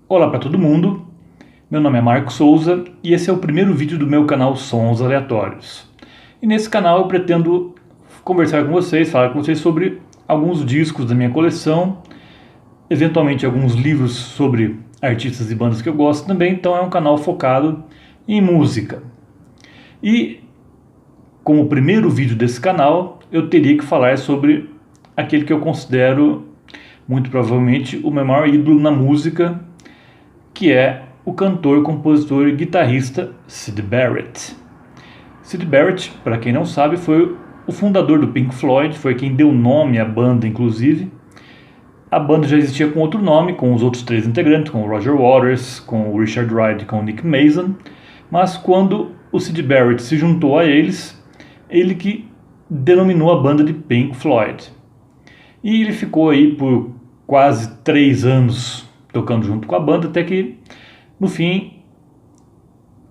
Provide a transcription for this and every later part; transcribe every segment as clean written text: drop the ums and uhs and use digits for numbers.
Olá para todo mundo, meu nome é Marco Souza e esse é o primeiro vídeo do meu canal Sons Aleatórios. E nesse canal eu pretendo conversar com vocês, falar com vocês sobre alguns discos da minha coleção, eventualmente alguns livros sobre artistas e bandas que eu gosto também, então é um canal focado em música. E como primeiro vídeo desse canal, eu teria que falar sobre aquele que eu considero muito provavelmente o meu maior ídolo na música, que é o cantor, compositor e guitarrista Syd Barrett. Syd Barrett, para quem não sabe, foi o fundador do Pink Floyd, foi quem deu nome à banda, inclusive. A banda já existia com outro nome, com os outros três integrantes, com o Roger Waters, com o Richard Wright e com o Nick Mason, mas quando o Syd Barrett se juntou a eles, ele que denominou a banda de Pink Floyd. E ele ficou aí por quase 3 anos tocando junto com a banda, até que, no fim,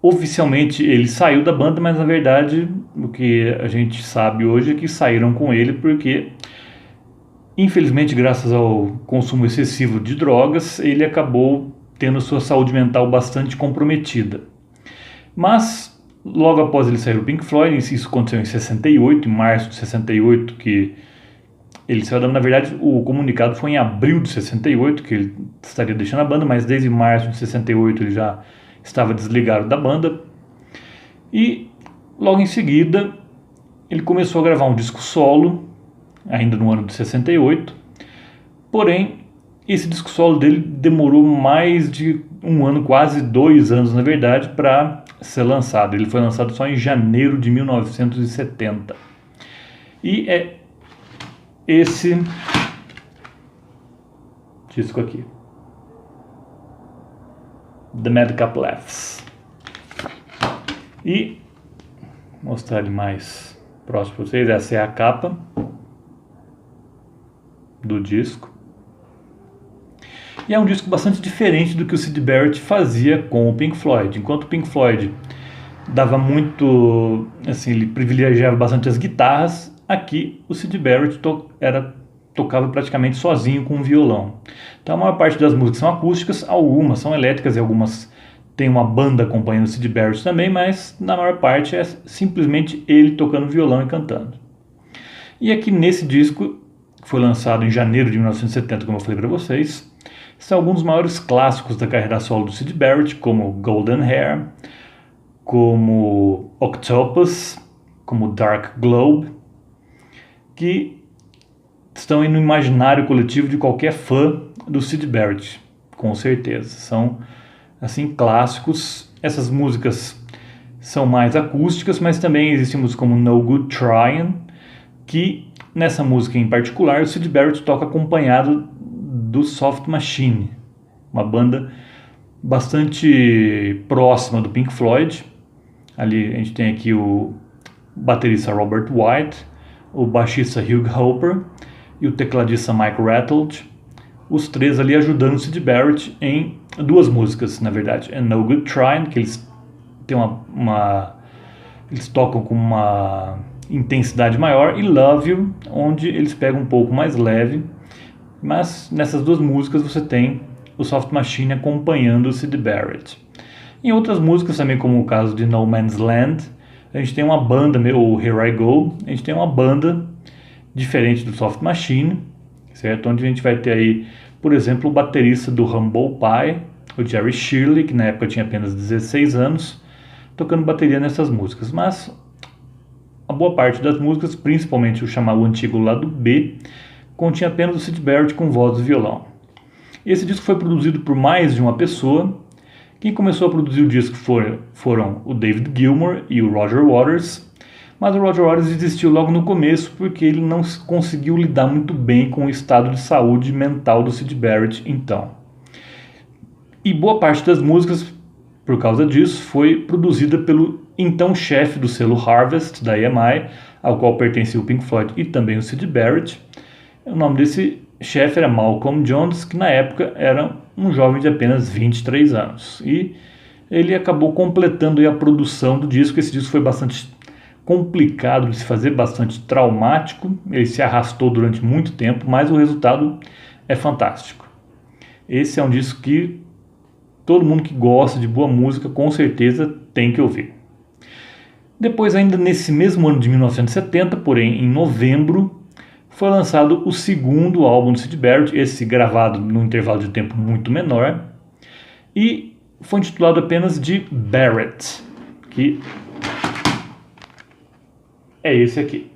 oficialmente ele saiu da banda, mas na verdade o que a gente sabe hoje é que saíram com ele porque, infelizmente, graças ao consumo excessivo de drogas, ele acabou tendo sua saúde mental bastante comprometida. Mas, logo após ele sair do Pink Floyd, isso aconteceu em 68, em março de 68, que ele saiu, na verdade, o comunicado foi em abril de 68, que ele estaria deixando a banda, mas desde março de 68 ele já estava desligado da banda. E logo em seguida ele começou a gravar um disco solo, ainda no ano de 68. Porém, esse disco solo dele demorou mais de um ano, quase 2 anos na verdade, para ser lançado. Ele foi lançado só em janeiro de 1970. E é esse disco aqui, The Madcap Laughs. E vou mostrar ele mais próximo para vocês. Essa é a capa do disco. E é um disco bastante diferente do que o Syd Barrett fazia com o Pink Floyd. Enquanto o Pink Floyd dava muito, assim, ele privilegiava bastante as guitarras, aqui o Syd Barrett tocava praticamente sozinho com um violão. Então a maior parte das músicas são acústicas, algumas são elétricas e algumas tem uma banda acompanhando o Syd Barrett também, mas na maior parte é simplesmente ele tocando violão e cantando. E aqui nesse disco, que foi lançado em janeiro de 1970, como eu falei para vocês, são alguns dos maiores clássicos da carreira solo do Syd Barrett, como Golden Hair, como Octopus, como Dark Globe, que estão aí no imaginário coletivo de qualquer fã do Syd Barrett, com certeza. São, assim, clássicos. Essas músicas são mais acústicas, mas também existem músicas como No Good Tryin', que nessa música em particular o Syd Barrett toca acompanhado do Soft Machine, uma banda bastante próxima do Pink Floyd. Ali a gente tem aqui o baterista Robert White, o baixista Hugh Hopper e o tecladista Mike Rattled, os três ali ajudando o Syd Barrett em 2 músicas, na verdade. É No Good Tryin', que eles têm eles tocam com uma intensidade maior, e Love You, onde eles pegam um pouco mais leve, mas nessas 2 músicas você tem o Soft Machine acompanhando o Syd Barrett. Em outras músicas também, como o caso de No Man's Land, a gente tem uma banda, o Here I Go, a gente tem uma banda diferente do Soft Machine, certo? Onde a gente vai ter aí, por exemplo, o baterista do Humble Pie, o Jerry Shirley, que na época tinha apenas 16 anos, tocando bateria nessas músicas. Mas a boa parte das músicas, principalmente o antigo lado B, continha apenas o Syd Barrett com voz e violão. Esse disco foi produzido por mais de uma pessoa. Quem começou a produzir o disco foram o David Gilmour e o Roger Waters, mas o Roger Waters desistiu logo no começo porque ele não conseguiu lidar muito bem com o estado de saúde mental do Syd Barrett então. E boa parte das músicas, por causa disso, foi produzida pelo então chefe do selo Harvest, da EMI, ao qual pertencia o Pink Floyd e também o Syd Barrett. O nome desse chefe era Malcolm Jones, que na época era um jovem de apenas 23 anos. E ele acabou completando a produção do disco. Esse disco foi bastante complicado de se fazer, bastante traumático. Ele se arrastou durante muito tempo, mas o resultado é fantástico. Esse é um disco que todo mundo que gosta de boa música com certeza tem que ouvir. Depois, ainda nesse mesmo ano de 1970, porém em novembro, foi lançado o segundo álbum do Syd Barrett, esse gravado num intervalo de tempo muito menor, e foi intitulado apenas de Barrett, que é esse aqui.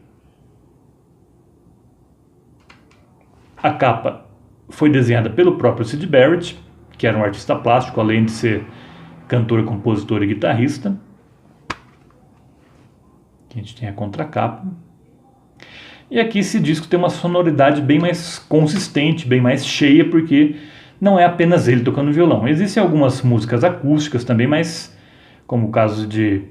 A capa foi desenhada pelo próprio Syd Barrett, que era um artista plástico, além de ser cantor, compositor e guitarrista. Aqui a gente tem a contracapa. E aqui esse disco tem uma sonoridade bem mais consistente, bem mais cheia, porque não é apenas ele tocando violão. Existem algumas músicas acústicas também, mas como o caso de,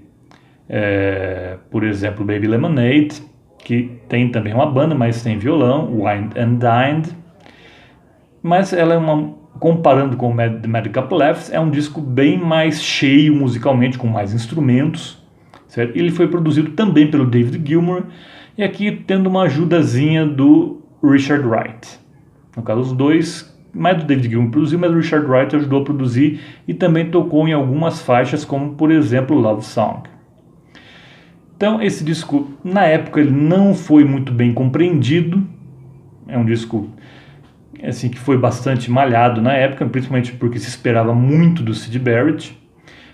por exemplo, Baby Lemonade, que tem também uma banda, mas tem violão, Wine and Dined. Mas ela é comparando com o The Mad Couple Laughs, é um disco bem mais cheio musicalmente, com mais instrumentos, certo? Ele foi produzido também pelo David Gilmour, e aqui tendo uma ajudazinha do Richard Wright. No caso, os dois, mais do David Gilmour produziu, mas o Richard Wright ajudou a produzir e também tocou em algumas faixas, como por exemplo Love Song. Então esse disco, na época, ele não foi muito bem compreendido. É um disco assim, que foi bastante malhado na época, principalmente porque se esperava muito do Syd Barrett.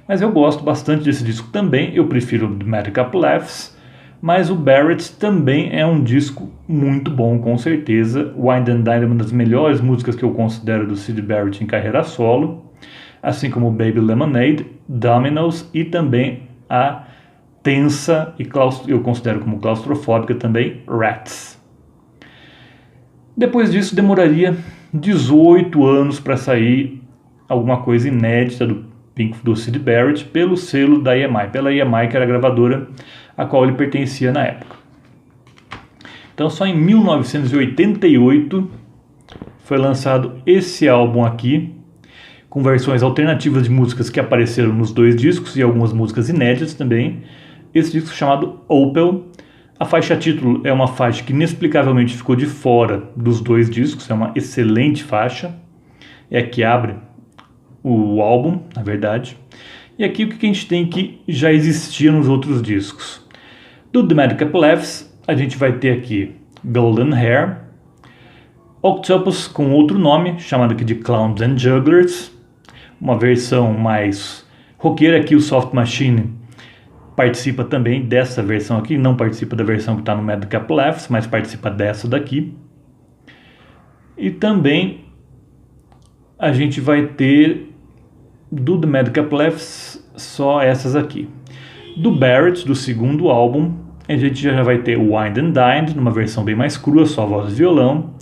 Mas eu gosto bastante desse disco também. Eu prefiro o The Mad Couple Laughs, mas o Barrett também é um disco muito bom, com certeza. Wine and Dine é uma das melhores músicas que eu considero do Syd Barrett em carreira solo, assim como Baby Lemonade, Dominoes e também a tensa e eu considero como claustrofóbica também, Rats. Depois disso demoraria 18 anos para sair alguma coisa inédita do Syd Barrett pelo selo da EMI, pela EMI, que era a gravadora a qual ele pertencia na época. Então só em 1988 foi lançado esse álbum aqui, com versões alternativas de músicas que apareceram nos dois discos e algumas músicas inéditas também. Esse disco chamado Opel. A faixa título é uma faixa que inexplicavelmente ficou de fora dos dois discos, é uma excelente faixa, é a que abre o álbum, na verdade. E aqui o que a gente tem que já existia nos outros discos. Do The Mad Couple Laughs, a gente vai ter aqui Golden Hair, Octopus com outro nome, chamado aqui de Clowns and Jugglers, uma versão mais roqueira. Aqui o Soft Machine participa também dessa versão aqui, não participa da versão que está no Mad Couple Laughs, mas participa dessa daqui. E também a gente vai ter do The Mad Couple Laughs só essas aqui. Do Barrett, do segundo álbum, a gente já vai ter Wine and Dined, numa versão bem mais crua, só voz e violão.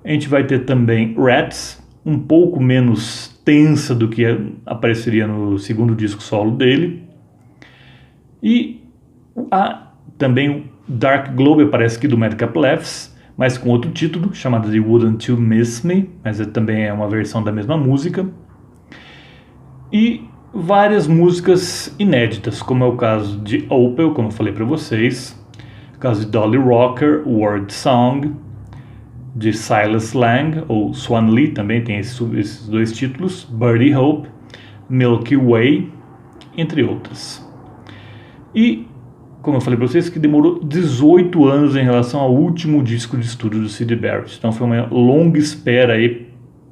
A gente vai ter também Rats, um pouco menos tensa do que apareceria no segundo disco solo dele. E também o Dark Globe aparece aqui do Mad Couple Laughs, mas com outro título, chamado de Wouldn't You Miss Me, mas também é uma versão da mesma música. E várias músicas inéditas, como é o caso de Opel, como eu falei para vocês, o caso de Dolly Rocker, Word Song, de Silas Lang, ou Swan Lee, também tem esses dois títulos, Birdie Hope, Milky Way, entre outras. E, como eu falei para vocês, que demorou 18 anos em relação ao último disco de estúdio do Syd Barrett. Então foi uma longa espera aí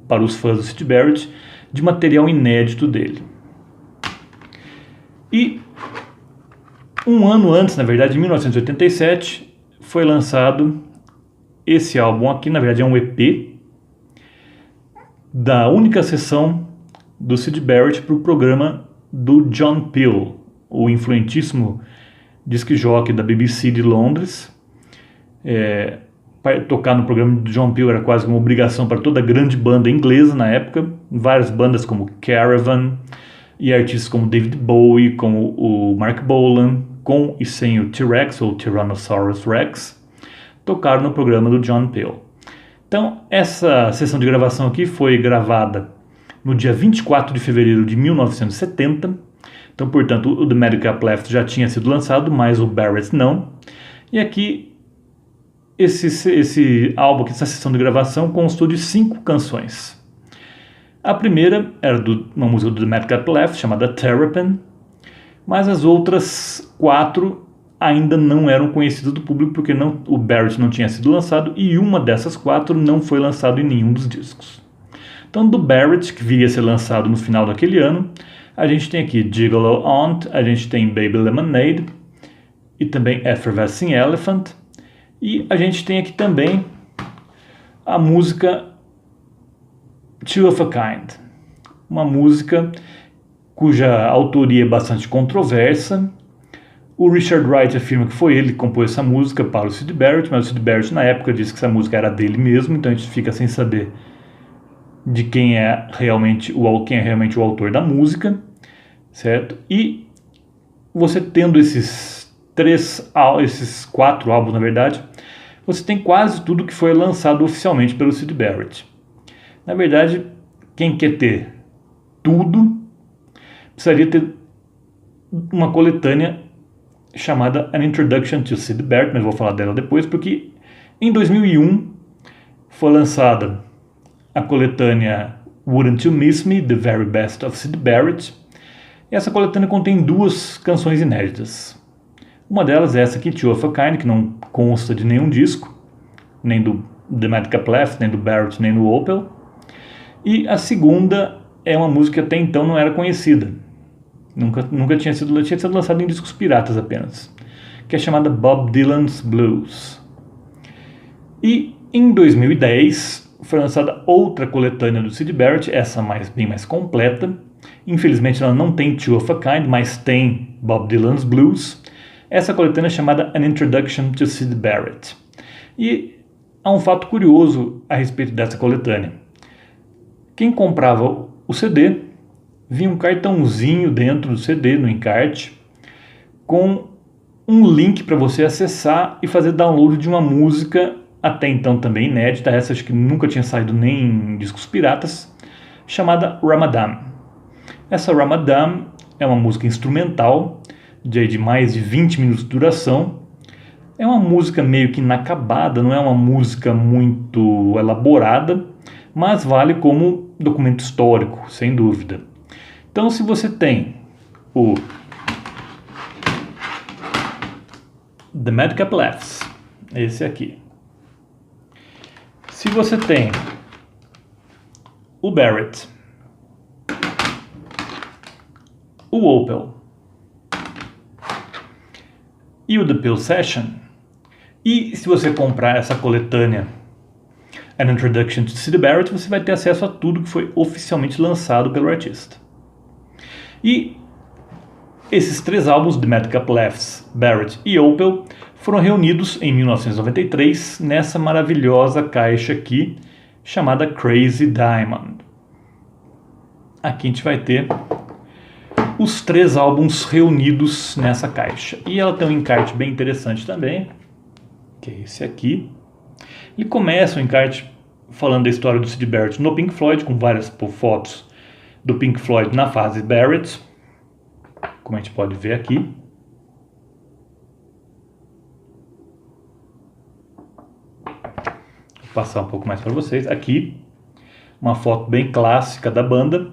para os fãs do Syd Barrett de material inédito dele. E um ano antes, na verdade, em 1987, foi lançado esse álbum aqui. Na verdade é um EP da única sessão do Syd Barrett para o programa do John Peel, o influentíssimo disc jockey da BBC de Londres. Tocar no programa de John Peel era quase uma obrigação para toda grande banda inglesa na época. Várias bandas como Caravan e artistas como David Bowie, como o Mark Bolan, com e sem o T-Rex ou Tyrannosaurus Rex, tocaram no programa do John Peel. Então essa sessão de gravação aqui foi gravada no dia 24 de fevereiro de 1970. Então, portanto, o The Mad Couple Laughs já tinha sido lançado, mas o Barrett não. E aqui, esse álbum, essa sessão de gravação, constou de 5 canções. A primeira era uma música do The Madcap Left, chamada Terrapin, mas as outras 4 ainda não eram conhecidas do público, porque o Barrett não tinha sido lançado, e uma dessas 4 não foi lançado em nenhum dos discos. Então, do Barrett, que viria a ser lançado no final daquele ano, a gente tem aqui Gigolo Aunt, a gente tem Baby Lemonade, e também Effervescing Elephant, e a gente tem aqui também a música Two of a Kind, uma música cuja autoria é bastante controversa. O Richard Wright afirma que foi ele que compôs essa música para o Syd Barrett, mas o Syd Barrett na época disse que essa música era dele mesmo, então a gente fica sem saber de quem é realmente o autor da música, certo? E você tendo esses 4 álbuns, na verdade, você tem quase tudo que foi lançado oficialmente pelo Syd Barrett. Na verdade, quem quer ter tudo, precisaria ter uma coletânea chamada An Introduction to Syd Barrett, mas vou falar dela depois, porque em 2001 foi lançada a coletânea Wouldn't You Miss Me, The Very Best of Syd Barrett, e essa coletânea contém 2 canções inéditas. Uma delas é essa aqui, Two of a Kind, que não consta de nenhum disco, nem do The Madcap Left, nem do Barrett, nem do Opel. E a segunda é uma música que até então não era conhecida. Nunca tinha sido lançada em discos piratas apenas, que é chamada Bob Dylan's Blues. E em 2010 foi lançada outra coletânea do Syd Barrett, essa bem mais completa. Infelizmente ela não tem Two of a Kind, mas tem Bob Dylan's Blues. Essa coletânea é chamada An Introduction to Syd Barrett. E há um fato curioso a respeito dessa coletânea. Quem comprava o CD, vinha um cartãozinho dentro do CD, no encarte, com um link para você acessar e fazer download de uma música, até então também inédita, essa acho que nunca tinha saído nem em discos piratas, chamada Ramadan. Essa Ramadan é uma música instrumental, de mais de 20 minutos de duração. É uma música meio que inacabada, não é uma música muito elaborada, mas vale como documento histórico, sem dúvida. Então, se você tem o The Madcap Laughs, esse aqui. Se você tem o Barrett, o Opel e o The Pill Session, e se você comprar essa coletânea An Introduction to Syd Barrett, você vai ter acesso a tudo que foi oficialmente lançado pelo artista. E esses 3 álbuns, The Madcap Laughs, Barrett e Opel, foram reunidos em 1993 nessa maravilhosa caixa aqui, chamada Crazy Diamond. Aqui a gente vai ter os 3 álbuns reunidos nessa caixa. E ela tem um encarte bem interessante também, que é esse aqui. Ele começa o encarte falando da história do Syd Barrett no Pink Floyd, com várias fotos do Pink Floyd na fase Barrett, como a gente pode ver aqui. Vou passar um pouco mais para vocês. Aqui, uma foto bem clássica da banda.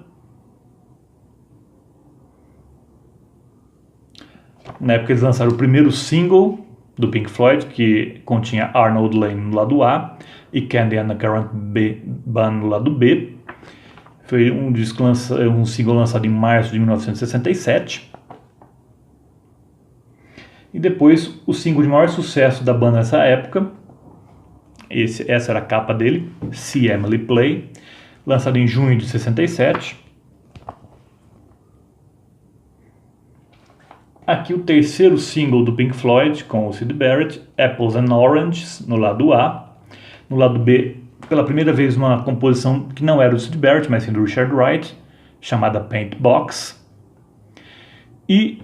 Na época eles lançaram o primeiro single do Pink Floyd, que continha Arnold Layne no lado A e Candy and the Current Band no lado B. Foi um single lançado em março de 1967. E depois o single de maior sucesso da banda nessa época, essa era a capa dele, See Emily Play, lançado em junho de 67. Aqui o terceiro single do Pink Floyd com o Syd Barrett, Apples and Oranges, no lado A. No lado B, pela primeira vez, uma composição que não era do Syd Barrett, mas sim do Richard Wright, chamada Paint Box. E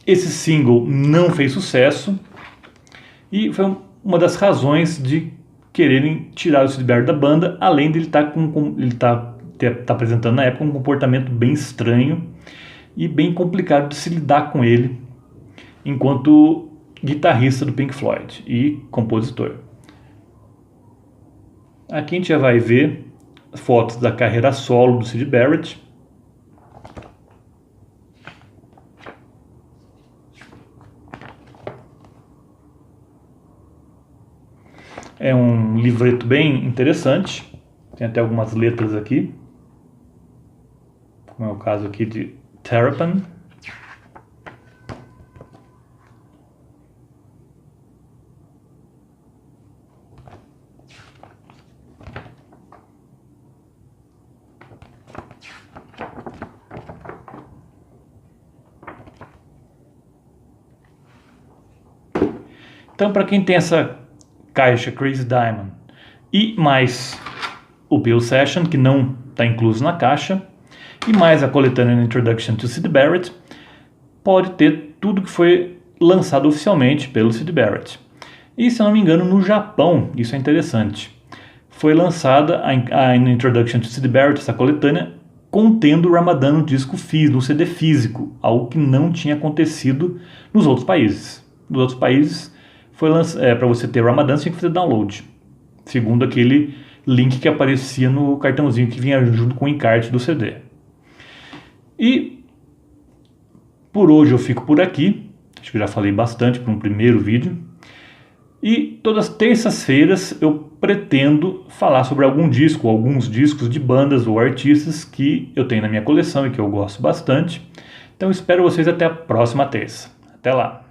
esse single não fez sucesso e foi uma das razões de quererem tirar o Syd Barrett da banda, além de ele tá apresentando na época um comportamento bem estranho e bem complicado de se lidar com ele enquanto guitarrista do Pink Floyd e compositor. Aqui a gente já vai ver fotos da carreira solo do Syd Barrett. É um livreto bem interessante, tem até algumas letras aqui, como é o caso aqui de Terrapin. Então, para quem tem essa caixa Crazy Diamond e mais o Bill Session, que não está incluso na caixa, e mais a coletânea Introduction to Syd Barrett, pode ter tudo que foi lançado oficialmente pelo Syd Barrett. E, se eu não me engano, no Japão, isso é interessante, foi lançada a Introduction to Syd Barrett, essa coletânea, contendo o Ramadan no disco físico, no CD físico, algo que não tinha acontecido nos outros países. Nos outros países, para você ter Ramadan, você tinha que fazer download, segundo aquele link que aparecia no cartãozinho que vinha junto com o encarte do CD. E por hoje eu fico por aqui, acho que já falei bastante para um primeiro vídeo, e todas as terças-feiras eu pretendo falar sobre alguns discos de bandas ou artistas que eu tenho na minha coleção e que eu gosto bastante. Então espero vocês até a próxima terça. Até lá!